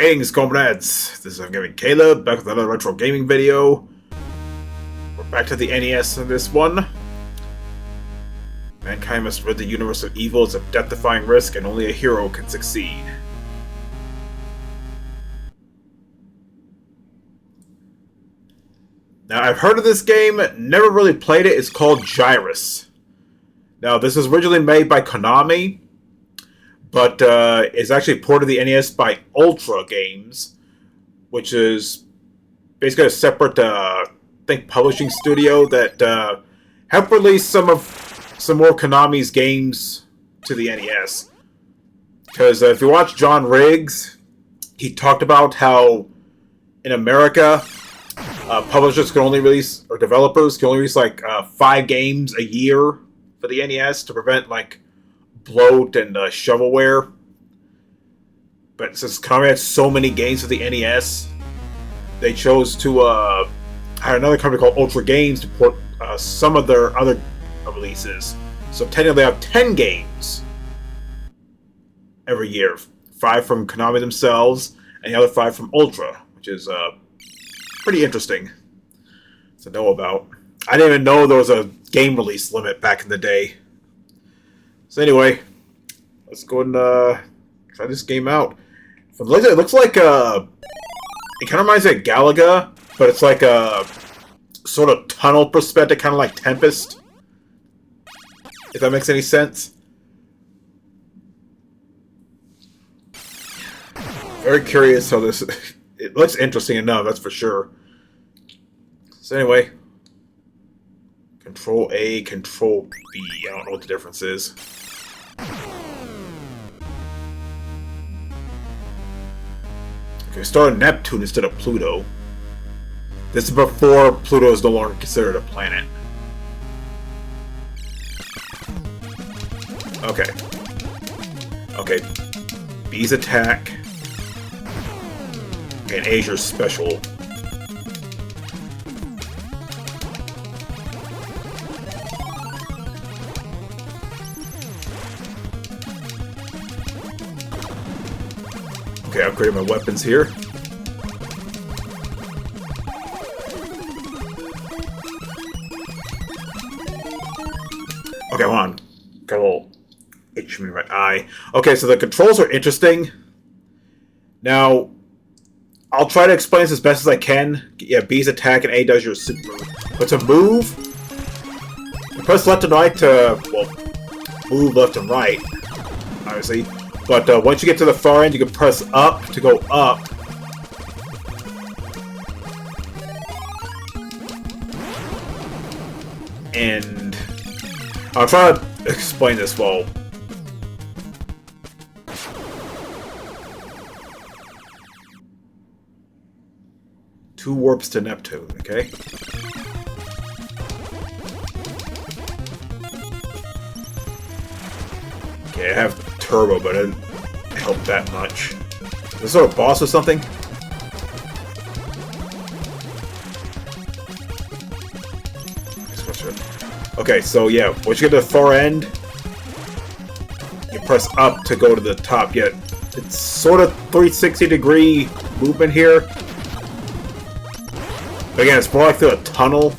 Greetings, comrades! This is Gaming Caleb, back with another retro gaming video. We're back to the NES in this one. Mankind must rid the universe of evils of death-defying risk, and only a hero can succeed. Now, I've heard of this game, never really played it. It's called Gyruss. Now, this was originally made by Konami, but it's actually ported to the NES by Ultra Games, which is basically a separate, I think, publishing studio that helped release some more Konami's games to the NES. Because if you watch John Riggs, he talked about how in America, publishers can only release, or developers can only release like 5 games a year for the NES to prevent like bloat and shovelware. But since Konami had so many games for the NES, they chose to hire another company called Ultra Games to port some of their other releases. So technically they have 10 games every year. 5 from Konami themselves, and the other 5 from Ultra, which is pretty interesting to know about. I didn't even know there was a game release limit back in the day. So anyway, let's go and try this game out. From the looks, it looks like it kind of reminds me of Galaga, but it's like a sort of tunnel perspective, kind of like Tempest. If that makes any sense. Very curious how this. It looks interesting enough, that's for sure. So anyway, Control A, Control B. I don't know what the difference is. Okay, start on Neptune instead of Pluto. This is before Pluto is no longer considered a planet. Okay. Okay. B's attack. And A's special. Okay, I upgraded my weapons here. Okay, hold on. Got a little itch in my right eye. Okay, so the controls are interesting. Now, I'll try to explain this as best as I can. Yeah, B's attack and A does your super move. But to move, you press left and right to, well, move left and right, obviously. But once you get to the far end, you can press up to go up. And I'll try to explain this well. Two warps to Neptune, okay? Okay, I have turbo, but it didn't help that much. Is this a boss or something? Okay, so yeah, once you get to the far end, you press up to go to the top. Yeah, it's sort of 360-degree movement here. But again, it's more like through a tunnel.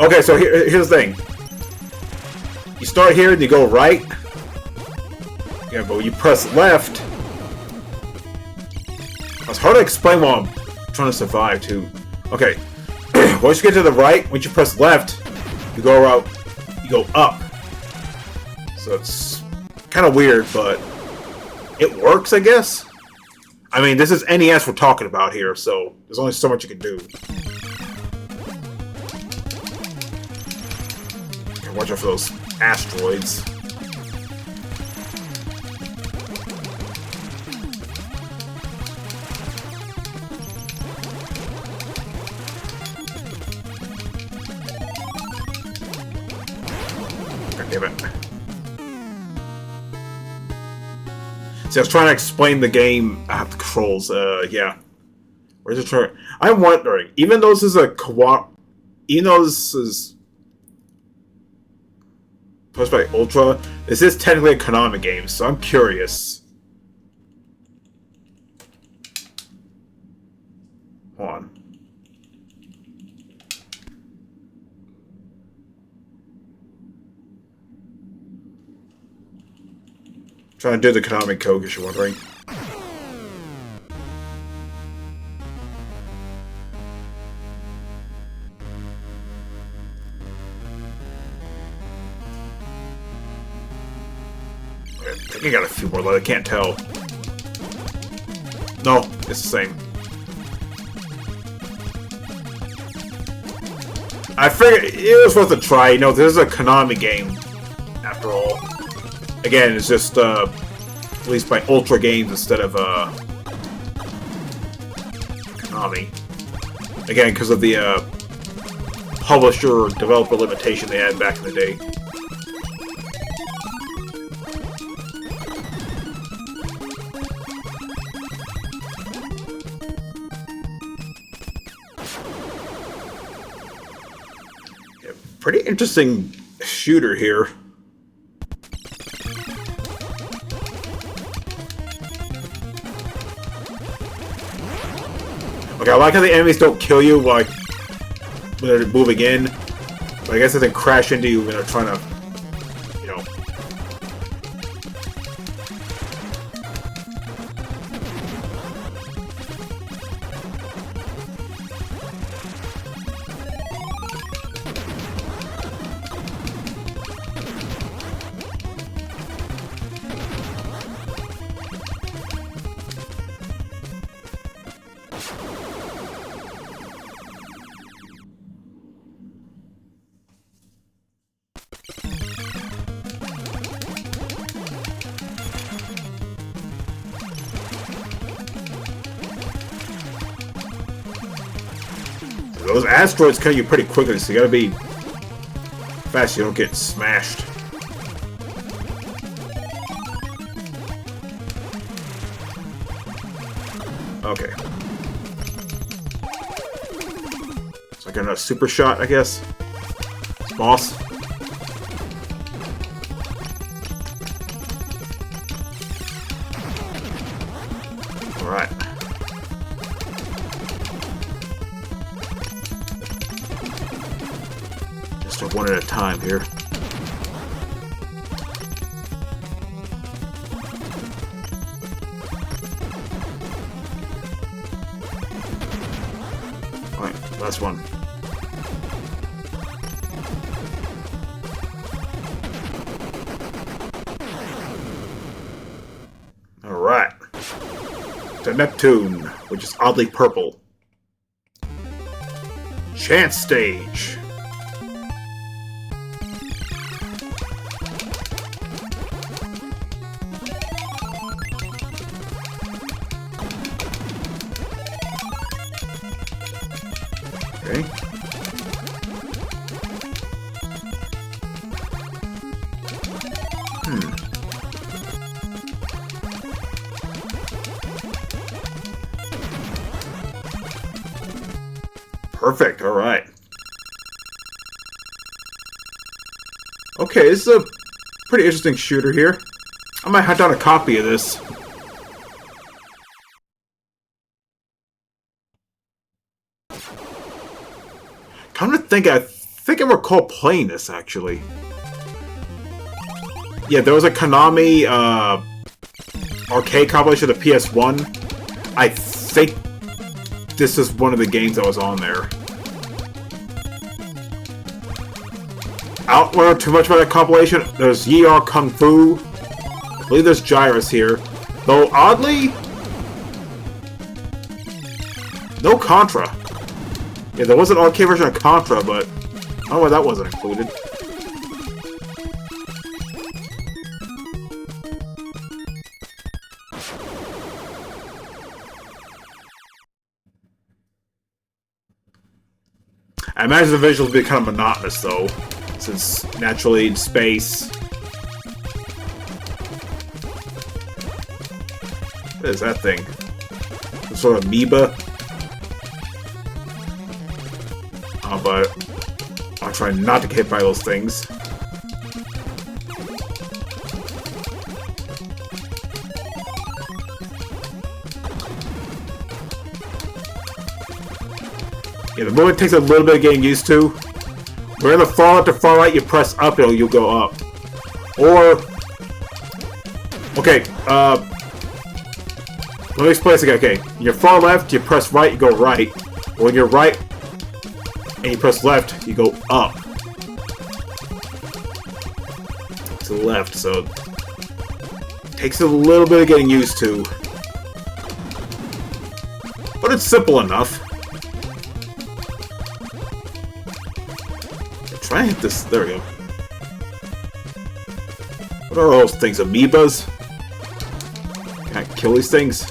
Okay, so here's the thing. You start here and you go right. Yeah, but when you press left, it's hard to explain while I'm trying to survive too. Okay, once you get to the right, once you press left, you go out, you go up. So it's kind of weird, but it works, I guess. I mean, this is NES we're talking about here, so there's only so much you can do. Watch out for those asteroids. God damn it. See, I was trying to explain the game. I have the controls. Yeah. Where's the turn? I'm wondering, even though this is a even though this is pushed by Ultra, this is technically a Konami game, so I'm curious. Hold on. Trying to do the Konami code, if you're wondering. I think I got a few more left. I can't tell. No, it's the same. I figured it was worth a try. You know, this is a Konami game, after all. Again, it's just released by Ultra Games instead of Konami. Again, because of the publisher or developer limitation they had back in the day. Yeah, pretty interesting shooter here. Okay, I like how the enemies don't kill you like when they're moving in, but I guess if they crash into you when they're trying to, you know. Those asteroids kill you pretty quickly, so you gotta be fast so you don't get smashed. Okay. So I got a super shot, I guess. Boss. Alright. One at a time here. Alright, last one. Alright. To Neptune, which is oddly purple. Chance stage. Okay. Perfect, alright. Okay, this is a pretty interesting shooter here. I might hunt down a copy of this. Come to think, I think I recall playing this, actually. Yeah, there was a Konami arcade compilation of the PS1. I think this is one of the games that was on there. I don't learn too much about that compilation. There's YR Kung Fu. I believe there's Gyruss here. Though, oddly, no Contra. Yeah, there was an arcade version of Contra, but I don't know why that wasn't included. I imagine the visuals will be kind of monotonous, though, since naturally in space. What is that thing? Some sort of amoeba? Oh, but I'll try not to get hit by those things. Yeah, the movement takes a little bit of getting used to. Where the far left or far right, you press up, you'll go up. Or... Okay, let me explain this again. Okay, your far left, you press right, you go right. When you're right, and you press left, you go up. To the left, so... It takes a little bit of getting used to. But it's simple enough. Try and hit this. There we go. What are those things? Amoebas? Can I kill these things?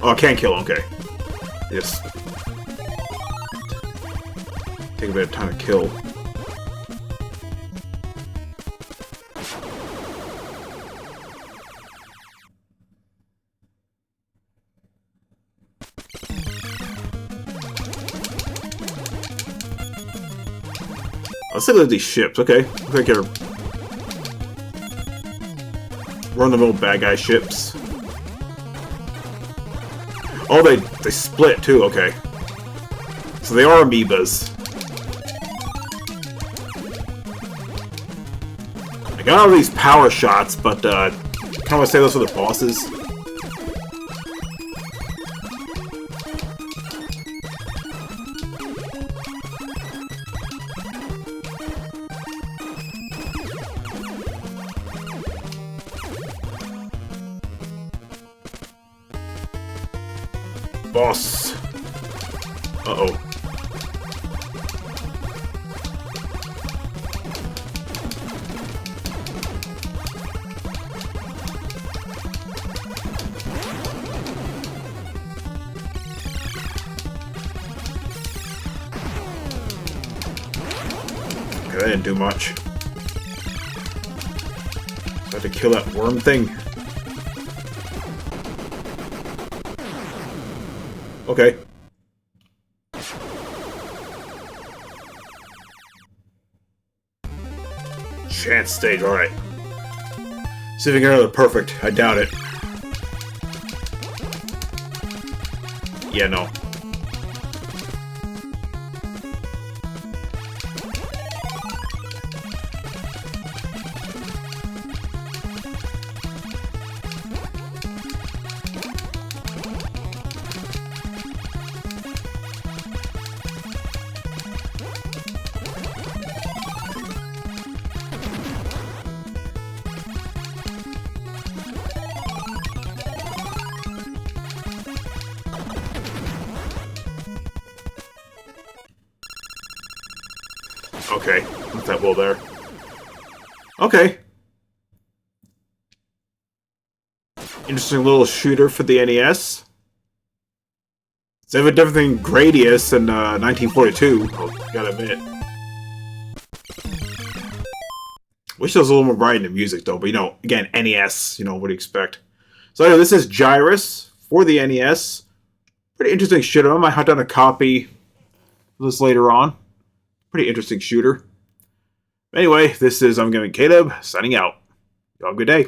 Oh, I can't kill them. Okay. Just take a bit of time to kill. Let's look at these ships. Okay, looks like they're run-of-the-mill bad guy ships. Oh, they split too. Okay, so they are amoebas. I got all these power shots, but kind of want to save those for the bosses. Boss. Uh-oh. Okay, that didn't do much. I have to kill that worm thing. Okay. Chance stage, alright. See if we can get another perfect. I doubt it. Yeah, no. Okay, not that well there. Okay. Interesting little shooter for the NES. It's a bit different than Gradius in 1942, I gotta admit. Wish there was a little more variety in the music though, but you know, again, NES, you know, what do you expect? So anyway, this is Gyruss for the NES. Pretty interesting shooter. I might hunt down a copy of this later on. Pretty interesting shooter. Anyway, this is I'm Gaming Caleb, signing out. You have a good day.